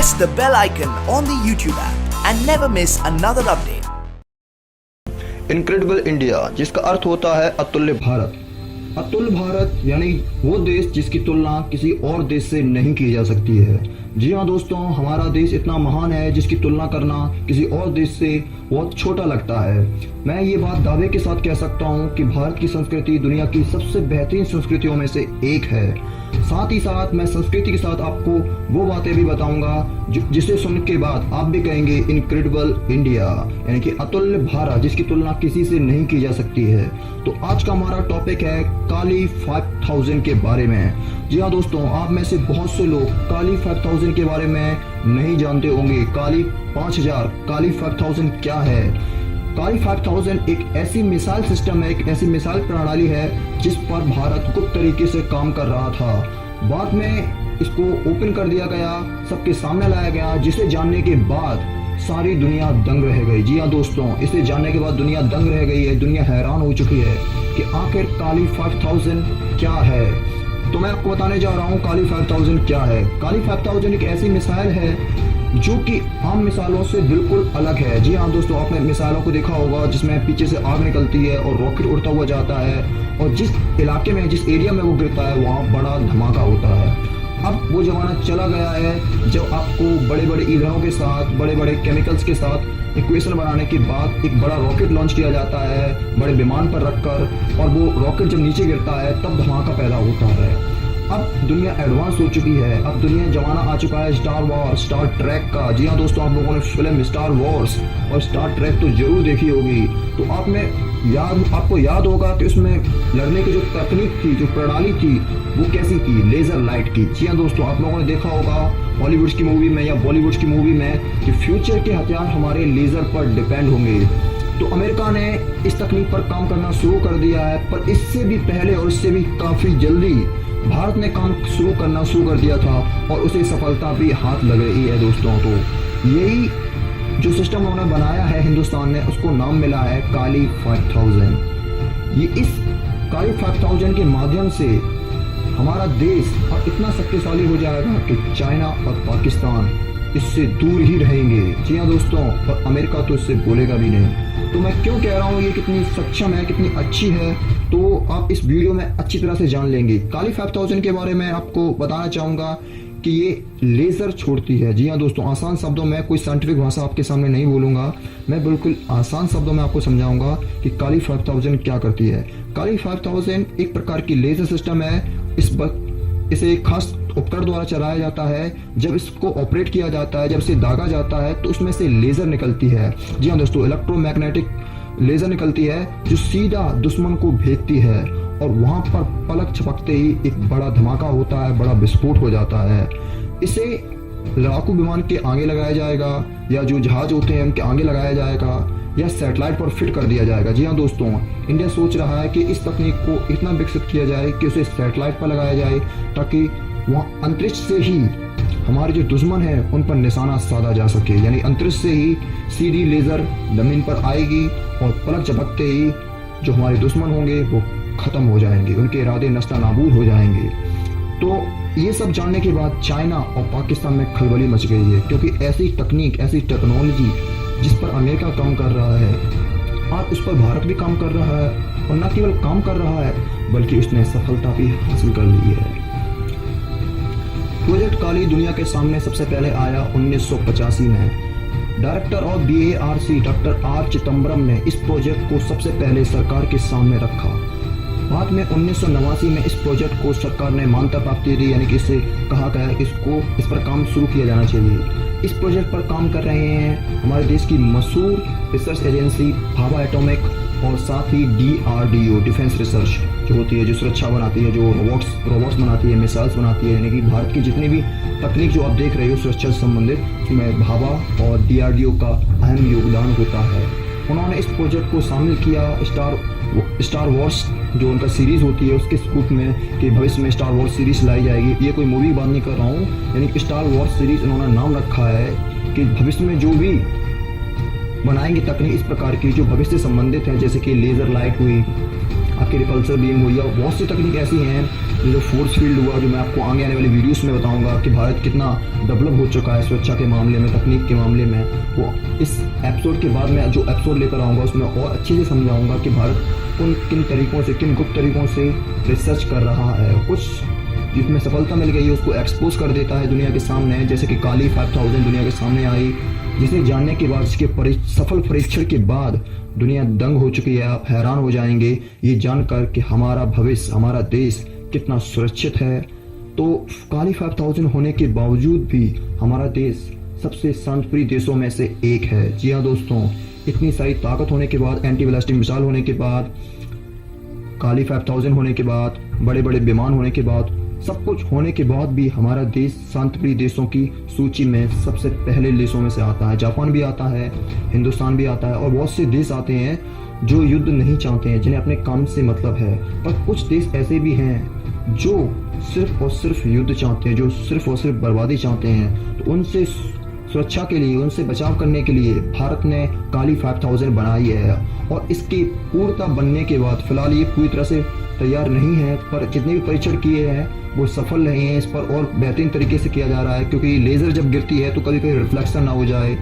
press the bell icon on the YouTube app and never miss another update. Incredible India, जिसका अर्थ होता है अतुल्य भारत। अतुल्य भारत यानी वो देश जिसकी तुलना किसी और देश से नहीं की जा सकती है। जी हाँ दोस्तों, हमारा देश इतना महान है जिसकी तुलना करना किसी और देश से बहुत छोटा लगता है। मैं ये बात दावे के साथ कह सकता हूँ कि भारत की संस्कृति दुनिया की सबसे बेहतरीन संस्कृतियों में से एक है। साथ ही साथ मैं संस्कृति के साथ आपको वो बातें भी बताऊंगा जिसे सुनने के बाद आप भी कहेंगे इनक्रेडिबल इंडिया, यानी कि अतुल्य भारत जिसकी तुलना किसी से नहीं की जा सकती है। तो आज का हमारा टॉपिक है काली 5000 के बारे में। जी हाँ दोस्तों, आप में से बहुत से लोग काली 5000 के बारे में नहीं जानते होंगे। काली 5000, काली 5000 क्या है? काली 5000 एक ऐसी मिसाइल सिस्टम है, एक ऐसी मिसाइल प्रणाली है जिस पर भारत गुप्त तरीके से काम कर रहा था। बाद में इसको ओपन कर दिया गया, सबके सामने लाया गया, जिसे जानने के बाद सारी दुनिया दंग रह गई। जी हाँ दोस्तों, इसे जानने के बाद दुनिया दंग रह गई है, दुनिया हैरान हो चुकी है कि आखिर काली 5000 क्या है। तो मैं आपको बताने जा रहा हूँ काली 5000 क्या है। काली 5000 एक ऐसी मिसाइल है जो कि आम मिसाइलों से बिल्कुल अलग है। जी हाँ दोस्तों, आपने मिसाइलों को देखा होगा जिसमें पीछे से आग निकलती है और रॉकेट उड़ता हुआ जाता है, और जिस इलाके में, जिस एरिया में वो गिरता है वहाँ बड़ा धमाका होता है। अब वो जमाना चला गया है जब आपको बड़े बड़े ईंधनों के साथ, बड़े बड़े केमिकल्स के साथ इक्वेशन बनाने के बाद एक बड़ा रॉकेट लॉन्च किया जाता है बड़े विमान पर रखकर, और वो रॉकेट जब नीचे गिरता है तब धमाका पैदा होता है। अब दुनिया एडवांस हो चुकी है, अब दुनिया जमाना आ चुका है स्टार वॉर, स्टार ट्रैक का। जी हाँ दोस्तों, आप लोगों ने फिल्म स्टार वॉर्स और स्टार ट्रैक तो जरूर देखी होगी। तो आपको याद होगा कि उसमें लड़ने की जो तकनीक थी, जो प्रणाली थी, वो कैसी थी? लेजर लाइट की। जी हाँ दोस्तों, आप लोगों ने देखा होगा हॉलीवुड की मूवी में या बॉलीवुड की मूवी में कि फ्यूचर के हथियार हमारे लेजर पर डिपेंड होंगे। तो अमेरिका ने इस तकनीक पर काम करना शुरू कर दिया है, पर इससे भी पहले और इससे भी काफी जल्दी भारत ने काम करना शुरू कर दिया था, और उसे सफलता भी हाथ लग रही है दोस्तों। तो यही जो सिस्टम उन्होंने बनाया है हिंदुस्तान ने, उसको नाम मिला है काली 5000। ये इस काली 5000 के माध्यम से हमारा देश अब इतना शक्तिशाली हो जाएगा कि चाइना और पाकिस्तान इससे दूर ही रहेंगे। जी हाँ दोस्तों, और अमेरिका तो इससे बोलेगा भी नहीं। तो मैं क्यों कह रहा हूँ ये कितनी सक्षम है, कितनी अच्छी है, तो आप इस वीडियो में अच्छी तरह से जान लेंगे। काली 5000 के बारे में आपको बताना चाहूँगा कि ये लेज़र छोड़ती है। जी हाँ दोस्तों, आसान शब्दों में, कोई साइंटिफिक भाषा आपके सामने नहीं बोलूँगा, मैं बिल्कुल आसान शब्दों में आपको समझाऊंगा कि काली 5000 क्या करती है। काली 5000 एक प्रकार की लेज़र सिस्टम है। इसे एक खास उपकरण द्वारा चलाया जाता है। जब इसको ऑपरेट किया जाता है, जब इसे दागा जाता है, तो उसमें से लेज़र निकलती है। जी हाँ दोस्तों, इलेक्ट्रोमैग्नेटिक लेज़र निकलती है जो सीधा दुश्मन को भेजती है, और वहां पर पलक झपकते ही एक बड़ा धमाका होता है, बड़ा विस्फोट हो जाता है। इसे लड़ाकू विमान के आगे लगाया जाएगा, या जो जहाज होते हैं उनके आगे लगाया जाएगा, या सैटेलाइट पर फिट कर दिया जाएगा। जी हाँ दोस्तों, इंडिया सोच रहा है कि इस तकनीक को इतना विकसित किया जाए कि उसे सैटेलाइट पर लगाया जाए, ताकि वहाँ अंतरिक्ष से ही हमारे जो दुश्मन हैं उन पर निशाना साधा जा सके। यानी अंतरिक्ष से ही सीधी लेज़र जमीन पर आएगी, और पलक झपकते ही जो हमारे दुश्मन होंगे वो खत्म हो जाएंगे, उनके इरादे नस्ता नाबूद हो जाएंगे। तो ये सब जानने के बाद चाइना और पाकिस्तान में खलबली मच गई है, क्योंकि ऐसी तकनीक, ऐसी टेक्नोलॉजी जिस पर अमेरिका काम कर रहा है, और उस पर भारत भी काम कर रहा है, और न केवल काम कर रहा है बल्कि उसने सफलता भी हासिल कर ली है। प्रोजेक्ट काली दुनिया के सामने सबसे पहले आया 1985 में। Director of BARC doctor R Chidambaram ने इस प्रोजेक्ट को सबसे पहले सरकार के सामने रखा। बाद में 1989 में इस प्रोजेक्ट को सरकार ने मान्यता प्राप्त दी, यानी कि इसे कहा गया इस पर काम शुरू किया जाना चाहिए। इस प्रोजेक्ट पर काम कर रहे हैं हमारे देश की मशहूर रिसर्च एजेंसी भाभा एटॉमिक, और साथ ही DRDO डिफेंस रिसर्च जो होती है, जो सुरक्षा बनाती है, जो रोबोट्स बनाती है, मिसाइल्स बनाती है। यानी कि भारत की जितनी भी तकनीक जो आप देख रहे हो सुरक्षा से संबंधित, उसमें भाभा और DRDO का अहम योगदान होता है। उन्होंने इस प्रोजेक्ट को शामिल किया स्टार वॉर्स जो उनका सीरीज होती है उसके स्कूप में, कि भविष्य में स्टार वॉर्स सीरीज लाई जाएगी। ये कोई मूवी की बात नहीं कर रहा हूँ, यानी कि स्टार वॉर्स सीरीज उन्होंने नाम रखा है कि भविष्य में जो भी बनाएंगे तकनीक इस प्रकार की जो भविष्य से संबंधित है, जैसे कि लेजर लाइट हुई, आपके रिपल्सर बीम हो, या बहुत सी तकनीक ऐसी हैं जो फोर्स फील्ड हुआ, जो मैं आपको आगे आने वाली वीडियोस में बताऊंगा कि भारत कितना डेवलप हो चुका है सुरक्षा के मामले में, तकनीक के मामले में। वो इस एपिसोड के बाद मैं जो एपिसोड लेकर आऊँगा उसमें और अच्छे से समझाऊँगा कि भारत किन तरीक़ों से, किन गुप्त तरीक़ों से रिसर्च कर रहा है। कुछ जिसमें सफलता मिल गई है उसको एक्सपोज कर देता है दुनिया के सामने, जैसे कि काली 5000 दुनिया के सामने आई, जिसे जानने के बाद, इसके सफल परीक्षण के बाद दुनिया दंग हो चुकी है। आप हैरान हो जाएंगे ये जानकर कि हमारा भविष्य, हमारा देश कितना सुरक्षित है। तो काली 5000 होने के बावजूद भी हमारा देश सबसे शांतिप्रिय देशों में से एक है। जी हाँ दोस्तों, इतनी सारी ताकत होने के बाद, एंटी बैलिस्टिक मिसाइल होने के बाद, काली 5000 होने के बाद, बड़े बड़े विमान होने के बाद, सब कुछ होने के बाद भी हमारा देश शांतिप्रिय देशों की सूची में सबसे पहले देशों में से आता है। जापान भी आता है, हिंदुस्तान भी आता है, और बहुत से देश आते हैं जो युद्ध नहीं चाहते हैं, जिन्हें अपने काम से मतलब है। पर कुछ देश ऐसे भी हैं जो सिर्फ और सिर्फ युद्ध चाहते हैं, जो सिर्फ और सिर्फ बर्बादी चाहते हैं। तो उनसे सुरक्षा के लिए, उनसे बचाव करने के लिए भारत ने काली 5000 बनाई है, और इसकी पूर्णता बनने के बाद, फिलहाल ये पूरी तरह से तैयार नहीं है, पर जितने भी परीक्षण किए हैं वो सफल रहे हैं। इस पर और बेहतरीन तरीके से किया जा रहा है, क्योंकि लेज़र जब गिरती है तो कभी कभी रिफ्लेक्शन ना हो जाए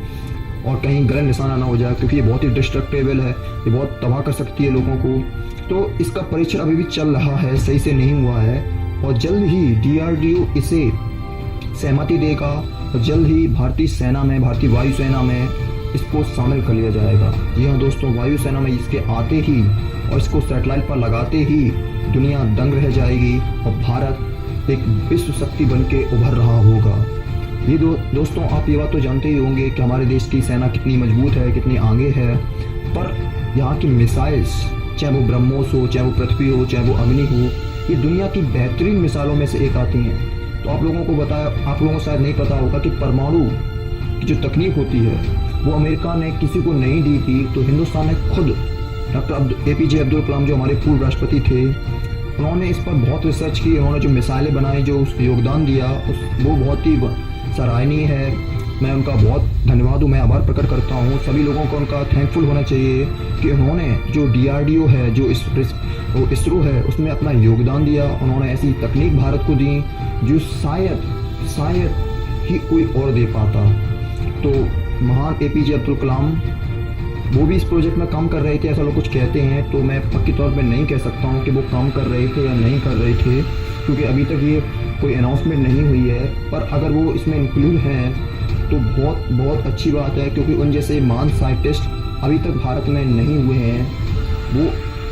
और कहीं गलत निशाना ना हो जाए, क्योंकि ये बहुत ही डिस्ट्रक्टेबल है, ये बहुत तबाह कर सकती है लोगों को। तो इसका परीक्षण अभी भी चल रहा है, सही से नहीं हुआ है, और जल्द ही DRDO इसे सहमति देगा, और जल्द ही भारतीय सेना में, भारतीय वायुसेना में इसको शामिल कर लिया जाएगा। जी हाँ दोस्तों, वायुसेना में इसके आते ही और इसको सैटेलाइट पर लगाते ही दुनिया दंग रह जाएगी, और भारत एक विश्व शक्ति बन के उभर रहा होगा। ये दोस्तों, आप ये बात तो जानते ही होंगे कि हमारे देश की सेना कितनी मजबूत है, कितनी आगे है, पर यहाँ की मिसाइल्स, चाहे वो ब्रह्मोस हो, चाहे वो पृथ्वी हो, चाहे वो अग्नि हो, ये दुनिया की बेहतरीन मिसाइलों में से एक आती हैं। तो आप लोगों को शायद नहीं पता होगा कि परमाणु की जो तकनीक होती है वो अमेरिका ने किसी को नहीं दी थी। तो हिंदुस्तान ने खुद, डॉक्टर APJ अब्दुल कलाम जो हमारे पूर्व राष्ट्रपति थे, उन्होंने इस पर बहुत रिसर्च की, उन्होंने जो मिसाइलें बनाई, जो उस योगदान दिया, वो बहुत ही सराहनीय है। मैं उनका बहुत धन्यवाद हूँ, मैं आभार प्रकट करता हूँ। सभी लोगों को उनका थैंकफुल होना चाहिए कि उन्होंने जो DRDO है, जो इसरो है, उसमें अपना योगदान दिया। उन्होंने ऐसी तकनीक भारत को दी जो शायद ही कोई और दे पाता। तो महान APJ अब्दुल कलाम, वो भी इस प्रोजेक्ट में काम कर रहे थे, ऐसा लोग कुछ कहते हैं। तो मैं पक्की तौर पे नहीं कह सकता हूँ कि वो काम कर रहे थे या नहीं कर रहे थे, क्योंकि अभी तक ये कोई अनाउंसमेंट नहीं हुई है। पर अगर वो इसमें इंक्लूड हैं तो बहुत बहुत अच्छी बात है, क्योंकि उन जैसे महान साइंटिस्ट अभी तक भारत में नहीं हुए हैं। वो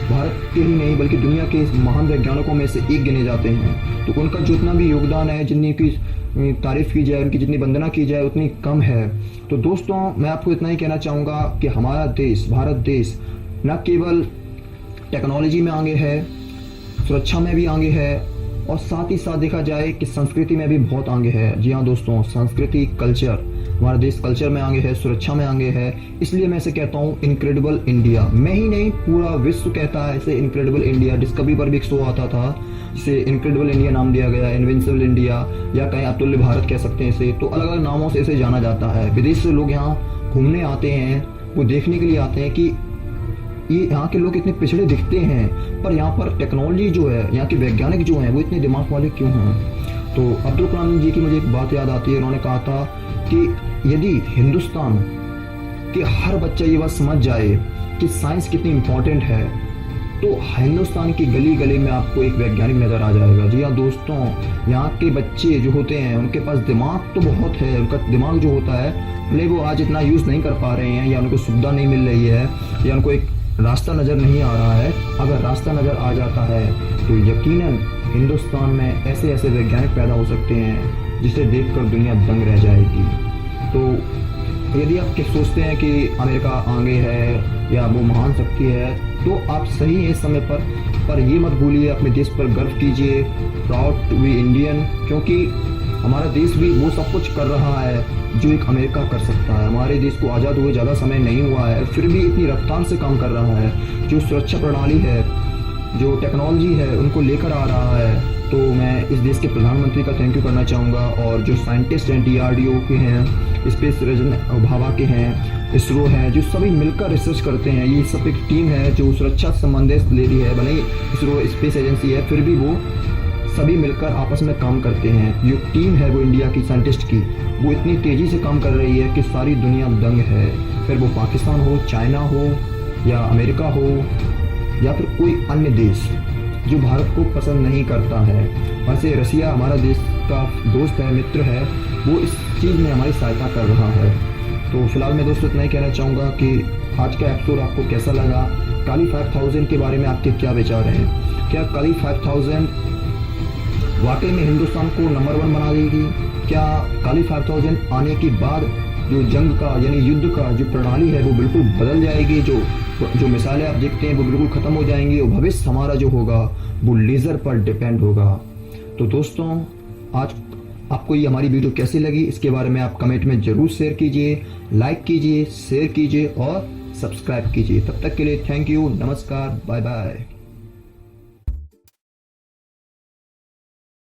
भारत के ही नहीं बल्कि दुनिया के महान वैज्ञानिकों में से एक गिने जाते हैं। तो उनका जितना भी योगदान है, जितनी की तारीफ़ की जाए, उनकी जितनी वंदना की जाए, उतनी कम है। तो दोस्तों, मैं आपको इतना ही कहना चाहूँगा कि हमारा देश, भारत देश, न केवल टेक्नोलॉजी में आगे है, सुरक्षा में भी आगे है, और साथ ही साथ देखा जाए कि संस्कृति में भी बहुत आगे है। जी हाँ दोस्तों, संस्कृति, कल्चर, हमारा देश कल्चर में आगे है, सुरक्षा में आगे है। इसलिए मैं इसे कहता हूँ इनक्रेडिबल इंडिया। मैं ही नहीं, पूरा विश्व कहता है इसे इनक्रेडिबल इंडिया। डिस्कवरी पर भी एक शो आता था जिसे इनक्रेडिबल इंडिया नाम दिया गया, इनविंसिबल इंडिया, या कहीं अतुल्य भारत कह सकते हैं इसे। तो अलग अलग नामों से इसे जाना जाता है। विदेश से लोग यहाँ घूमने आते हैं, वो देखने के लिए आते हैं कि ये यहाँ के लोग इतने पिछड़े दिखते हैं, पर यहाँ पर टेक्नोलॉजी जो है, यहाँ के वैज्ञानिक जो हैं, वो इतने दिमाग वाले क्यों हैं। तो अब्दुल कलाम जी की मुझे एक बात याद आती है। उन्होंने कहा था कि यदि हिंदुस्तान के हर बच्चा ये बात समझ जाए कि साइंस कितनी इम्पोर्टेंट है, तो हिंदुस्तान की गली गली में आपको एक वैज्ञानिक नज़र आ जाएगा। जी हाँ दोस्तों, यहाँ के बच्चे जो होते हैं उनके पास दिमाग तो बहुत है। उनका दिमाग जो होता है, भले वो आज इतना यूज़ नहीं कर पा रहे हैं, या उनको सुविधा नहीं मिल रही है, या उनको एक रास्ता नज़र नहीं आ रहा है। अगर रास्ता नज़र आ जाता है तो यकीनन हिंदुस्तान में ऐसे ऐसे वैज्ञानिक पैदा हो सकते हैं जिसे देखकर दुनिया दंग रह जाएगी। तो यदि आप सोचते हैं कि अमेरिका आगे है या वो महान शक्ति है, तो आप सही हैं इस समय पर ये मत भूलिए, अपने देश पर गर्व कीजिए, प्राउड टू बी इंडियन, क्योंकि हमारा देश भी वो सब कुछ कर रहा है जो एक अमेरिका कर सकता है। हमारे देश को आज़ाद हुए ज़्यादा समय नहीं हुआ है, फिर भी इतनी रफ्तार से काम कर रहा है। जो सुरक्षा प्रणाली है, जो टेक्नोलॉजी है, उनको लेकर आ रहा है। तो मैं इस देश के प्रधानमंत्री का थैंक यू करना चाहूँगा, और जो साइंटिस्ट हैं DRDO के हैं, स्पेस रीजन भाभा के हैं, इसरो है, जो सभी मिलकर रिसर्च करते हैं। ये सब एक टीम है जो सुरक्षा संबंधित ले रही है। भले ही इसरो स्पेस एजेंसी है, फिर भी वो सभी मिलकर आपस में काम करते हैं। जो टीम है वो इंडिया की साइंटिस्ट की, वो इतनी तेज़ी से काम कर रही है कि सारी दुनिया दंग है। फिर वो पाकिस्तान हो, चाइना हो, या अमेरिका हो, या फिर कोई अन्य देश जो भारत को पसंद नहीं करता है। वैसे रसिया हमारा देश का दोस्त है, मित्र है, वो इस चीज़ में हमारी सहायता कर रहा है। तो फिलहाल मैं दोस्तों इतना ही कहना चाहूँगा कि आज का एपिसोड आपको कैसा लगा, काली 5000 के बारे में आपके क्या विचार हैं। क्या काली 5000 वाकई में हिंदुस्तान को नंबर 1 बना देगी? क्या काली 5000 आने के बाद जो जंग का यानी युद्ध का जो प्रणाली है वो बिल्कुल बदल जाएगी? जो मिसाइलें आप देखते हैं वो बिल्कुल ख़त्म हो जाएंगी और भविष्य हमारा जो होगा वो लेज़र पर डिपेंड होगा। तो दोस्तों, आज आपको ये हमारी वीडियो कैसी लगी इसके बारे में आप कमेंट में ज़रूर शेयर कीजिए, लाइक कीजिए, शेयर कीजिए और सब्सक्राइब कीजिए। तब तक के लिए थैंक यू, नमस्कार, बाय बाय।